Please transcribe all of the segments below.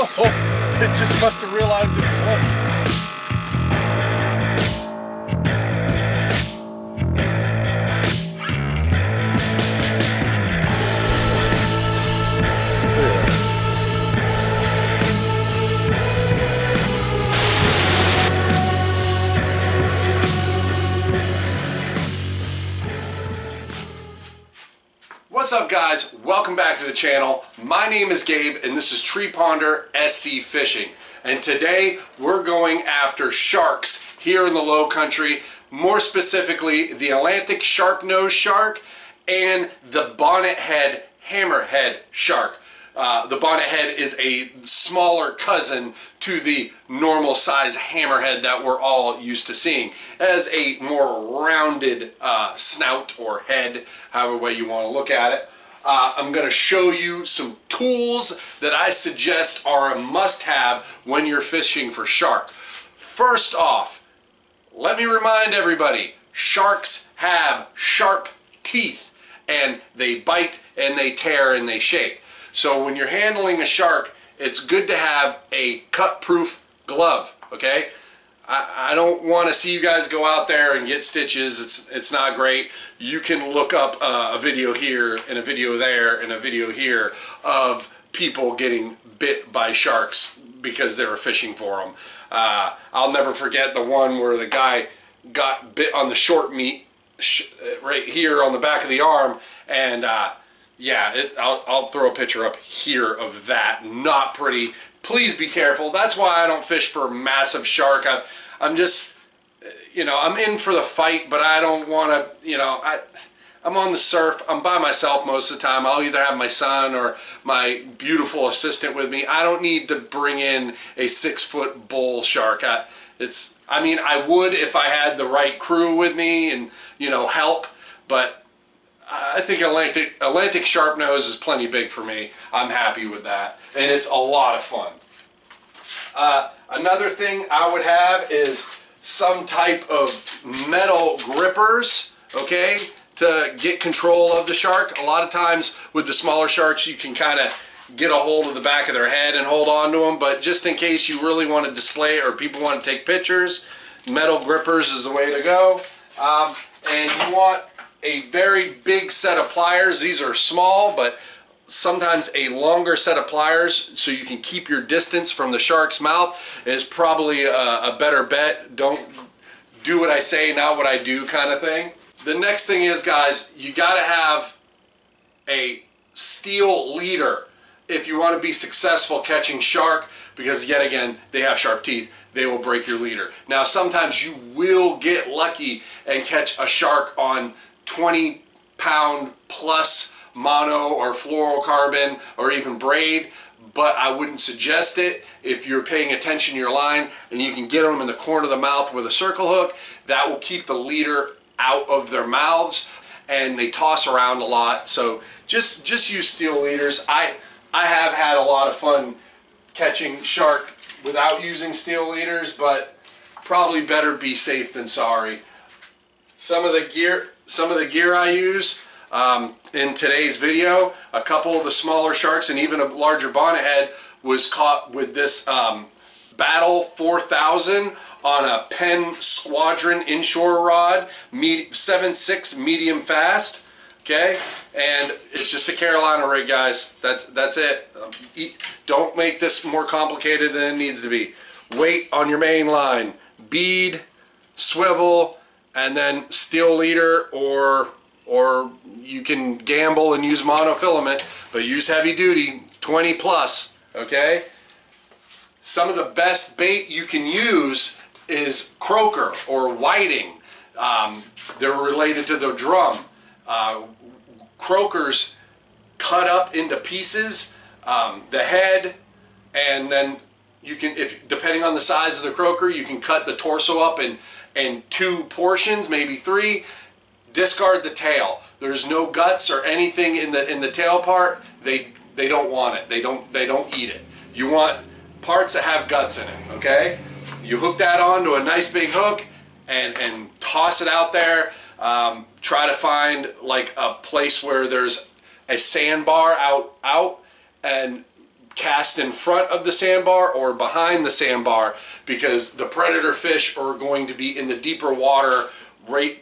Oh, it just must have realized it was home. What's up, guys? Welcome back to the channel. My name is Gabe and this is Tree Ponder SC Fishing, and today we're going after sharks here in the low country, more specifically the Atlantic sharp-nosed shark and the bonnethead hammerhead shark. The bonnethead is a smaller cousin to the normal size hammerhead that we're all used to seeing. It has a more rounded snout or head, however way you want to look at it. I'm going to show you some tools that I suggest are a must-have when you're fishing for shark. First off, let me remind everybody, sharks have sharp teeth and they bite and they tear and they shake. So when you're handling a shark, it's good to have a cut-proof glove, okay? I don't want to see you guys go out there and get stitches. It's not great. You can look up a video here and a video there and a video here of people getting bit by sharks because they were fishing for them. I'll never forget the one where the guy got bit on the short meat right here on the back of the arm, and yeah, I'll throw a picture up here of that. Not pretty. Please be careful. That's why I don't fish for massive shark. I'm just, you know, I'm in for the fight, but I don't want to, you know, I'm on the surf. I'm by myself most of the time. I'll either have my son or my beautiful assistant with me. I don't need to bring in a 6-foot bull shark. I mean, I would if I had the right crew with me and, you know, help, but I think Atlantic sharp nose is plenty big for me. I'm happy with that, and it's a lot of fun. Another thing I would have is some type of metal grippers, okay, to get control of the shark. A lot of times with the smaller sharks, you can kind of get a hold of the back of their head and hold on to them, but just in case you really want to display it or people want to take pictures, metal grippers is the way to go. And you want a very big set of pliers. These are small, but sometimes a longer set of pliers so you can keep your distance from the shark's mouth is probably a better bet. Don't do what I say, not what I do kind of thing. The next thing is, guys, you got to have a steel leader if you want to be successful catching shark, because yet again, they have sharp teeth. They will break your leader. Now, sometimes you will get lucky and catch a shark on 20-pound plus mono or fluorocarbon or even braid, but I wouldn't suggest it. If you're paying attention to your line and you can get them in the corner of the mouth with a circle hook, that will keep the leader out of their mouths, and they toss around a lot. So just use steel leaders. I have had a lot of fun catching shark without using steel leaders, but probably better be safe than sorry. Some of the gear I use in today's video, a couple of the smaller sharks and even a larger bonnethead was caught with this Battle 4000 on a Penn Squadron inshore rod, 7.6 medium fast. Okay, and it's just a Carolina rig, guys. That's it. Don't make this more complicated than it needs to be. Weight on your main line, bead, swivel, and then steel leader, or you can gamble and use monofilament, but use heavy duty, 20 plus, okay? Some of the best bait you can use is croaker or whiting. They're related to the drum. Croakers cut up into pieces, the head, and then you can, depending on the size of the croaker, you can cut the torso up in 2 portions, maybe 3. Discard the tail. There's no guts or anything in the tail part. They don't want it. They don't eat it. You want parts that have guts in it, okay? You hook that onto a nice big hook and toss it out there. Try to find like a place where there's a sandbar out and cast in front of the sandbar or behind the sandbar, because the predator fish are going to be in the deeper water right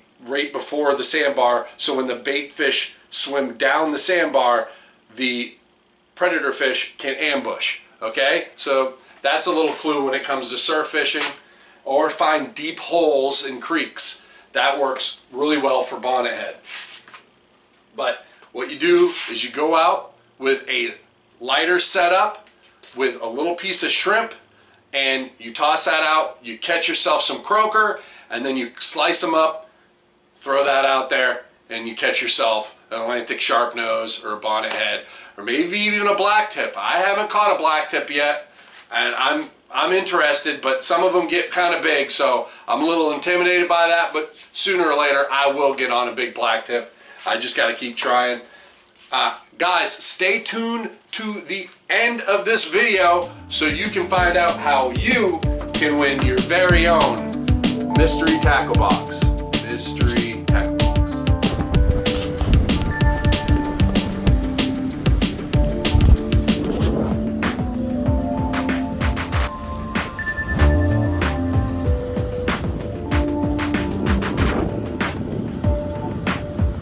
before the sandbar. So when the bait fish swim down the sandbar, the predator fish can ambush. Okay, so that's a little clue when it comes to surf fishing, or find deep holes in creeks. That works really well for bonnethead. But what you do is you go out with a lighter setup with a little piece of shrimp, and you toss that out, you catch yourself some croaker, and then you slice them up, throw that out there, and you catch yourself an Atlantic sharpnose or a bonnethead, or maybe even a blacktip. I haven't caught a blacktip yet, and I'm interested, but some of them get kind of big, so I'm a little intimidated by that, but sooner or later I will get on a big blacktip. I just got to keep trying. Guys, stay tuned to the end of this video so you can find out how you can win your very own mystery tackle box. Mystery tackle box.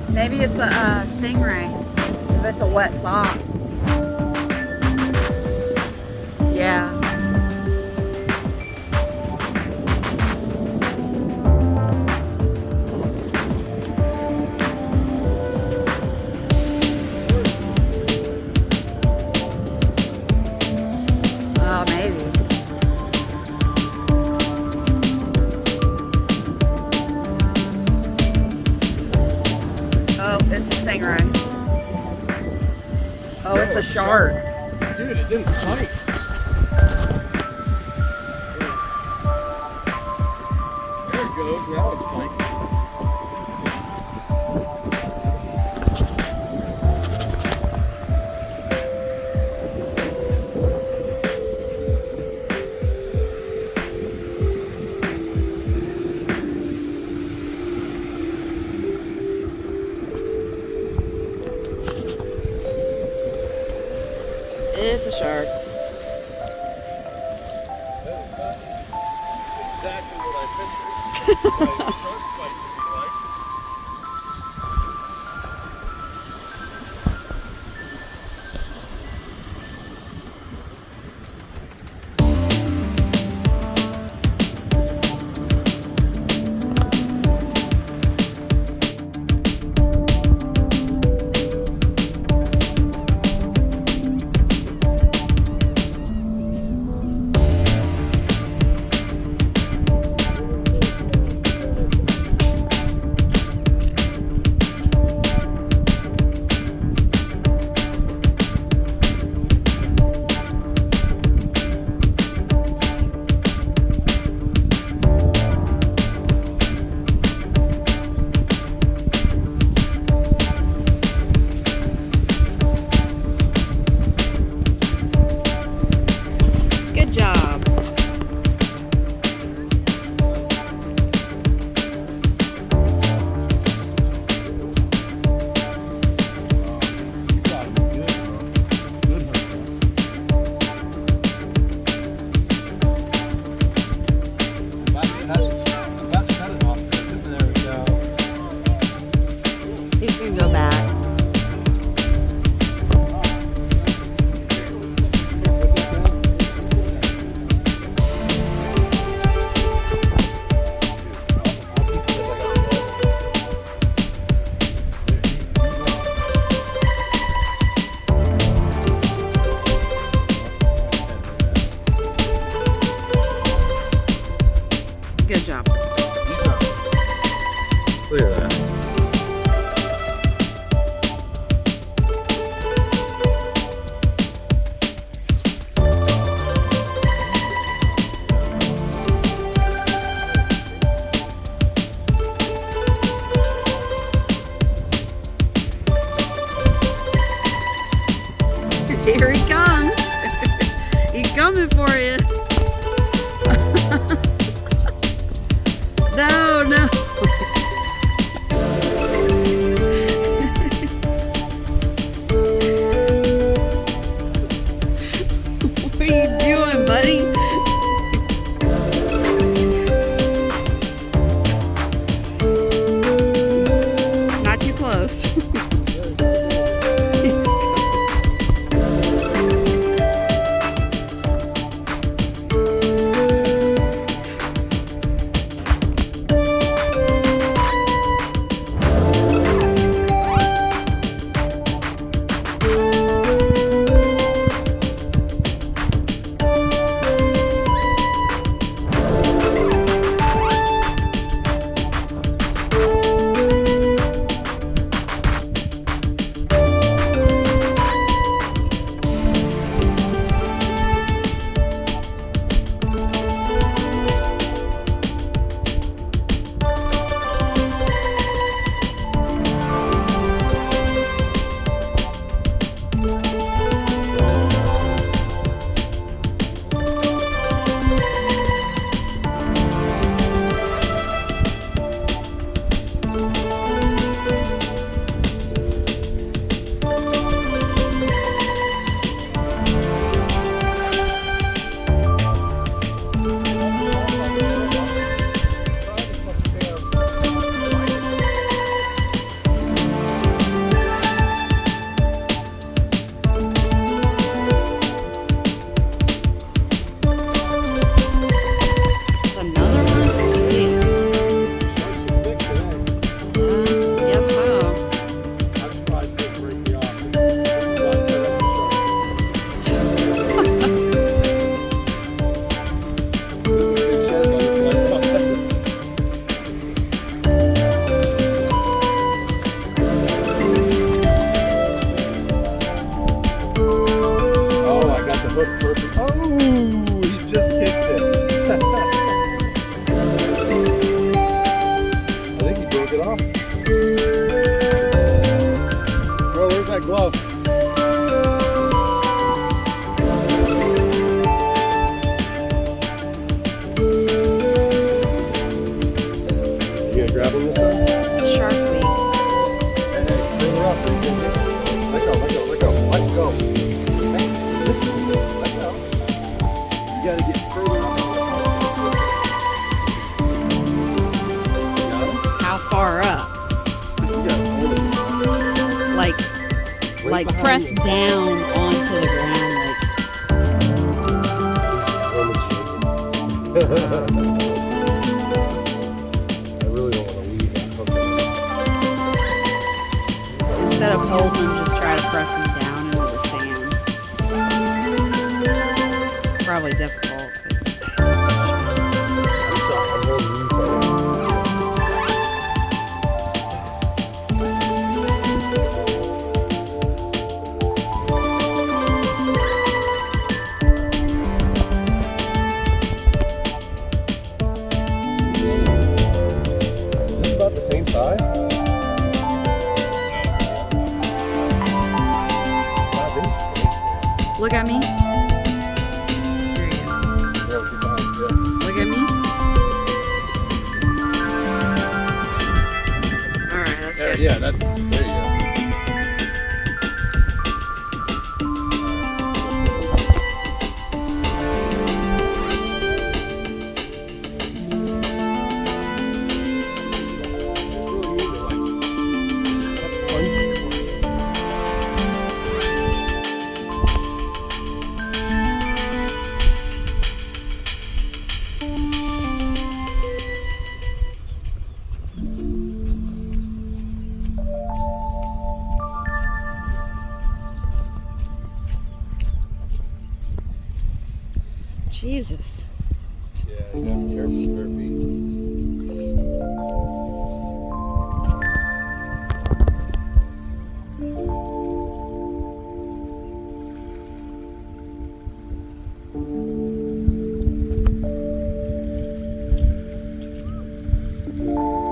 Maybe it's a stingray. If it's a wet sock. Yeah. Oh, maybe. Oh, it's a stingray. Oh, it's a shark. Dude, it didn't bite. There it goes, now it's biting. It's a shark. That is not exactly what I pictured. Shark bite to be like. Good job. You got it good, bro. Good hunter. I'm about to cut it off. There we go. He's gonna go back. Good job. Look at that. Here he comes. He's coming for you. No, no. hook perfect. Oh, he just kicked it. I think he broke it off. Bro, where's that glove? You gonna grab him this time? It's shark week. Hey, bring her up. Let go, let go, let go, let go. Hey, listen, let go. You gotta get further up. How far up? You gotta hold it. Like behind press you. down onto the ground. I really don't want to leave that hook. Instead of holding them, just try to press them down into the sand. Probably difficult. 'Cause it's I'm sorry, I'm holding you for Is this about the same size? God, they stink. Look at me. Here you go. Bro, get behind you. Look at me. All right, that's good. Yeah, there you go. Jesus. Yeah, you gotta be careful with their feet.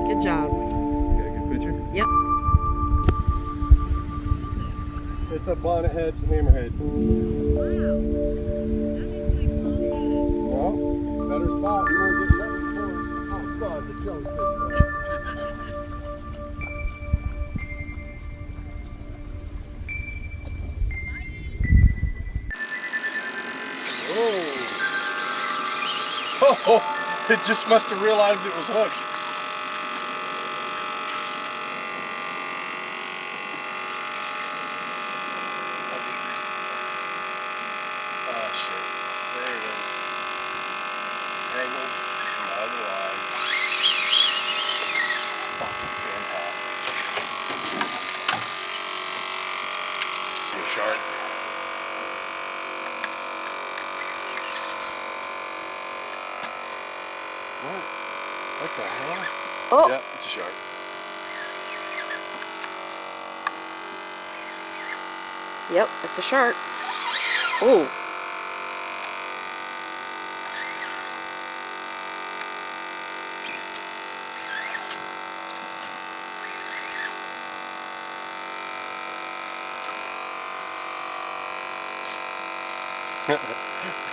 Good job. You got a good picture? Yep. It's a bonnet head, hammerhead. No, better spot. You won't get ready for it. Oh God, the jellyfish. Oh, it just must have realized it was hooked. Oh shit, there it is. Tangled by the line. Fucking fantastic. Your shark. What? What the hell? Oh. Yeah, it's a shark. Yep, it's a shark. Oh.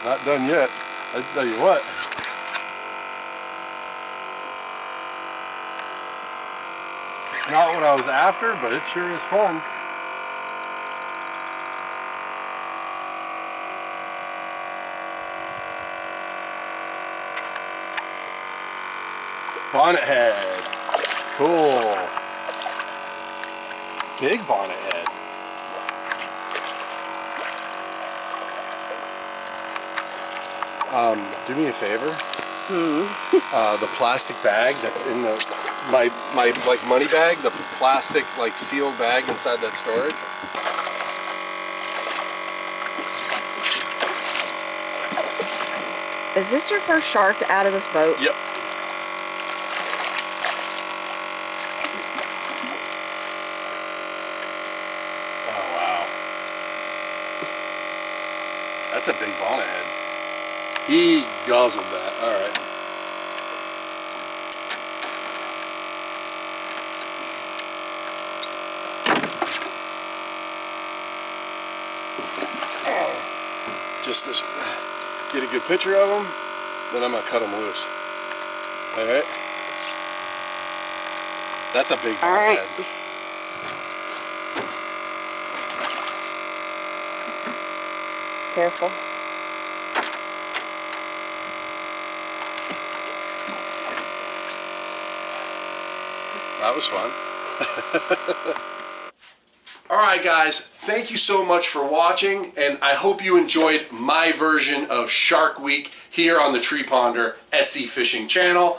Not done yet. I tell you what. It's not what I was after, but it sure is fun. Bonnet head. Cool. Big bonnet head. Do me a favor. The plastic bag that's in my like money bag, the plastic like sealed bag inside that storage. Is this your first shark out of this boat? Yep. Oh wow. That's a big bonnet head. He guzzled that. All right. Just this, get a good picture of him, then I'm gonna cut him loose. All right. That's a big bonnet head. Careful. That was fun. Alright guys, thank you so much for watching, and I hope you enjoyed my version of Shark Week here on the Tree Ponder SC Fishing channel.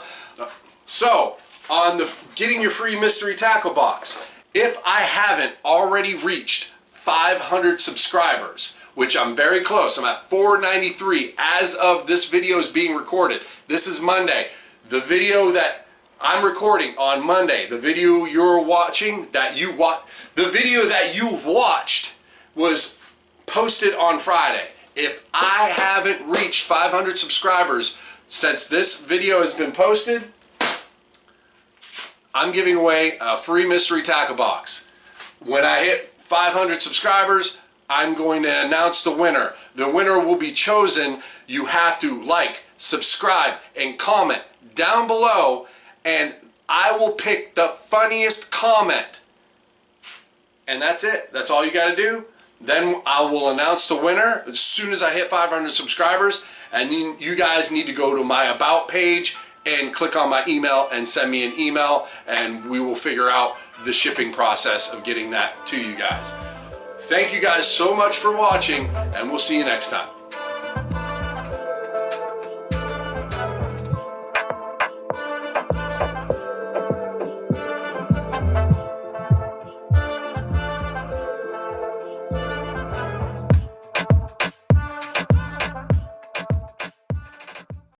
So, on the getting your free mystery tackle box, if I haven't already reached 500 subscribers, which I'm very close, I'm at 493 as of this video is being recorded. This is Monday. The video that I'm recording on Monday, the video you're watching, the video that you've watched was posted on Friday. If I haven't reached 500 subscribers since this video has been posted, I'm giving away a free mystery tackle box. When I hit 500 subscribers, I'm going to announce the winner. The winner will be chosen. You have to like, subscribe, and comment down below, and I will pick the funniest comment. And that's it. That's all you got to do. Then I will announce the winner as soon as I hit 500 subscribers, and then you guys need to go to my About page and click on my email and send me an email, and we will figure out the shipping process of getting that to you guys. Thank you guys so much for watching, and we'll see you next time.